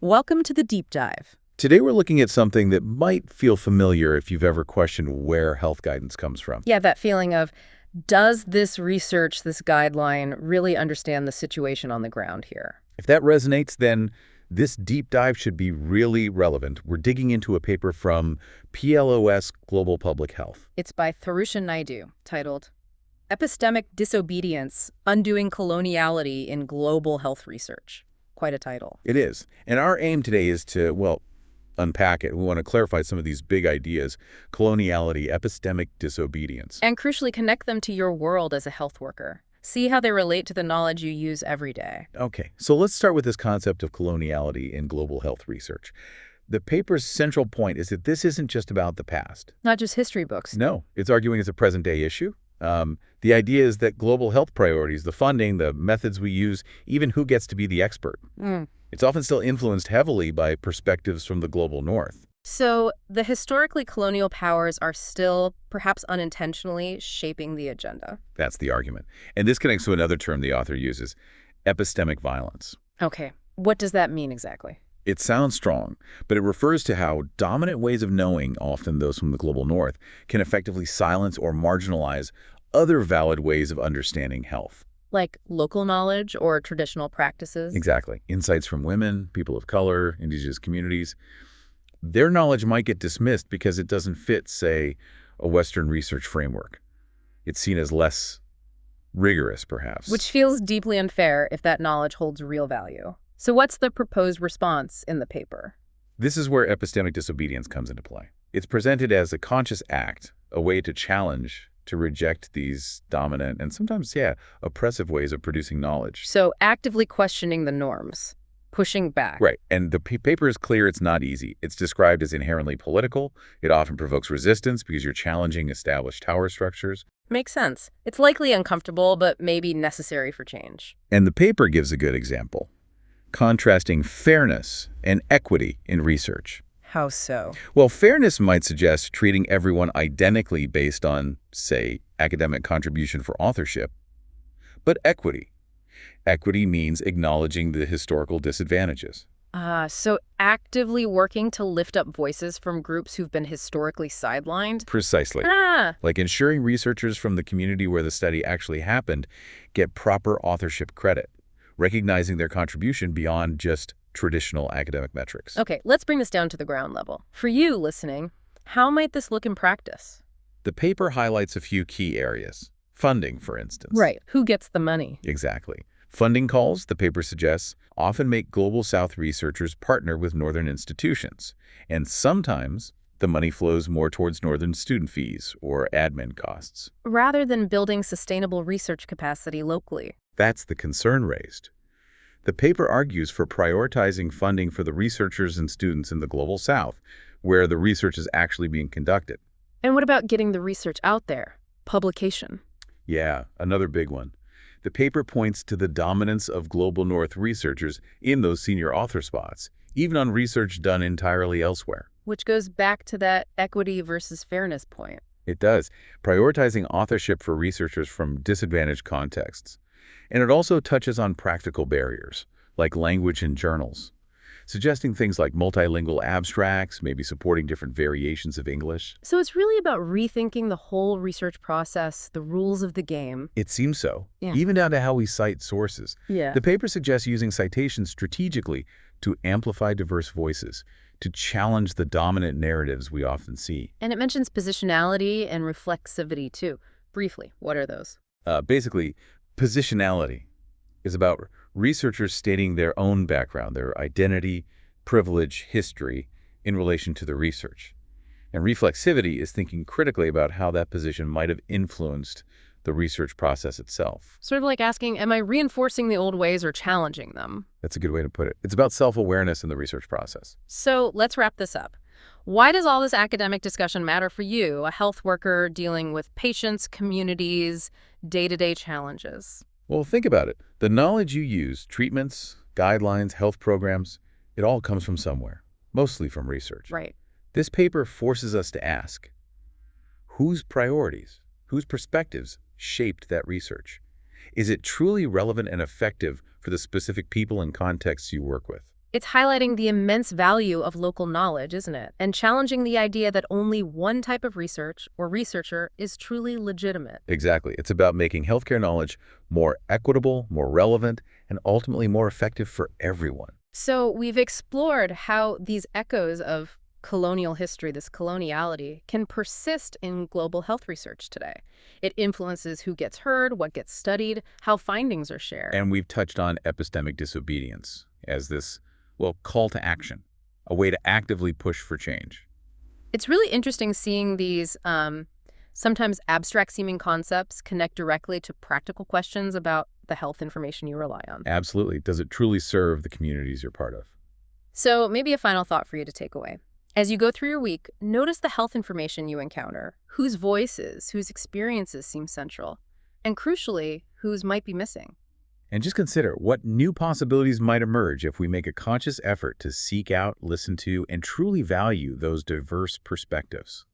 Welcome to the deep dive. Today we're looking at something that might feel familiar if you've ever questioned where health guidance comes from. Yeah, that feeling of, does this research, this guideline, really understand the situation on the ground here? If that resonates, then this deep dive should be really relevant. We're digging into a paper from PLOS Global Public Health. It's by Naidu, titled Epistemic Disobedience, Undoing Coloniality in Global Health Research. Quite a title. It is. And our aim today is to, well, unpack it. We want to clarify some of these big ideas: coloniality, epistemic disobedience. And crucially, connect them to your world as a health worker. See how they relate to the knowledge you use every day. Okay, so let's start with this concept of coloniality in global health research. The paper's central point is that this isn't just about the past. Not just history books. No, it's arguing it's a present-day issue. The idea is that global health priorities, the funding, the methods we use, even who gets to be the expert, it's often still influenced heavily by perspectives from the global north. So the historically colonial powers are still, perhaps unintentionally, shaping the agenda. That's the argument. And this connects to another term the author uses: epistemic violence. Okay, what does that mean exactly? It sounds strong, but it refers to how dominant ways of knowing, often those from the global north, can effectively silence or marginalize other valid ways of understanding health. Like local knowledge or traditional practices? Exactly. Insights from women, people of color, indigenous communities. Their knowledge might get dismissed because it doesn't fit, say, a Western research framework. It's seen as less rigorous, perhaps. Which feels deeply unfair if that knowledge holds real value. So what's the proposed response in the paper? This is where epistemic disobedience comes into play. It's presented as a conscious act, a way to challenge, to reject these dominant and sometimes, oppressive ways of producing knowledge. So actively questioning the norms, pushing back. Right. And the paper is clear it's not easy. It's described as inherently political. It often provokes resistance because you're challenging established power structures. Makes sense. It's likely uncomfortable, but maybe necessary for change. And the paper gives a good example, contrasting fairness and equity in research. How so? Well, fairness might suggest treating everyone identically based on, say, academic contribution for authorship. But equity means acknowledging the historical disadvantages. So actively working to lift up voices from groups who've been historically sidelined? Precisely. Like ensuring researchers from the community where the study actually happened get proper authorship credit, recognizing their contribution beyond just traditional academic metrics. Okay, let's bring this down to the ground level. For you listening, how might this look in practice? The paper highlights a few key areas. Funding, for instance. Right. Who gets the money? Exactly. Funding calls, the paper suggests, often make Global South researchers partner with Northern institutions. And sometimes the money flows more towards Northern student fees or admin costs. Rather than building sustainable research capacity locally. That's the concern raised. The paper argues for prioritizing funding for the researchers and students in the Global South, where the research is actually being conducted. And what about getting the research out there? Publication. Yeah, another big one. The paper points to the dominance of Global North researchers in those senior author spots, even on research done entirely elsewhere. Which goes back to that equity versus fairness point. It does, prioritizing authorship for researchers from disadvantaged contexts. And it also touches on practical barriers, like language in journals, suggesting things like multilingual abstracts, maybe supporting different variations of English. So it's really about rethinking the whole research process, the rules of the game. It seems so, Yeah. even down to how we cite sources. Yeah. The paper suggests using citations strategically to amplify diverse voices, to challenge the dominant narratives we often see. And it mentions positionality and reflexivity too. Briefly, what are those? Basically, positionality is about researchers stating their own background, their identity, privilege, history in relation to the research. And reflexivity is thinking critically about how that position might have influenced the research process itself. Sort of like asking, am I reinforcing the old ways or challenging them? That's a good way to put it. It's about self-awareness in the research process. So let's wrap this up. Why does all this academic discussion matter for you, a health worker dealing with patients, communities, day-to-day challenges? Well, think about it. The knowledge you use, treatments, guidelines, health programs, it all comes from somewhere, mostly from research. Right. This paper forces us to ask, whose priorities, whose perspectives shaped that research? Is it truly relevant and effective for the specific people and contexts you work with? It's highlighting the immense value of local knowledge, isn't it? And challenging the idea that only one type of research or researcher is truly legitimate. Exactly. It's about making healthcare knowledge more equitable, more relevant, and ultimately more effective for everyone. So we've explored how these echoes of colonial history, this coloniality, can persist in global health research today. It influences who gets heard, what gets studied, how findings are shared. And we've touched on epistemic disobedience as this, well, call to action, a way to actively push for change. It's really interesting seeing these sometimes abstract-seeming concepts connect directly to practical questions about the health information you rely on. Absolutely. Does it truly serve the communities you're part of? So maybe a final thought for you to take away. As you go through your week, notice the health information you encounter, whose voices, whose experiences seem central, and crucially, whose might be missing. And just consider what new possibilities might emerge if we make a conscious effort to seek out, listen to, and truly value those diverse perspectives.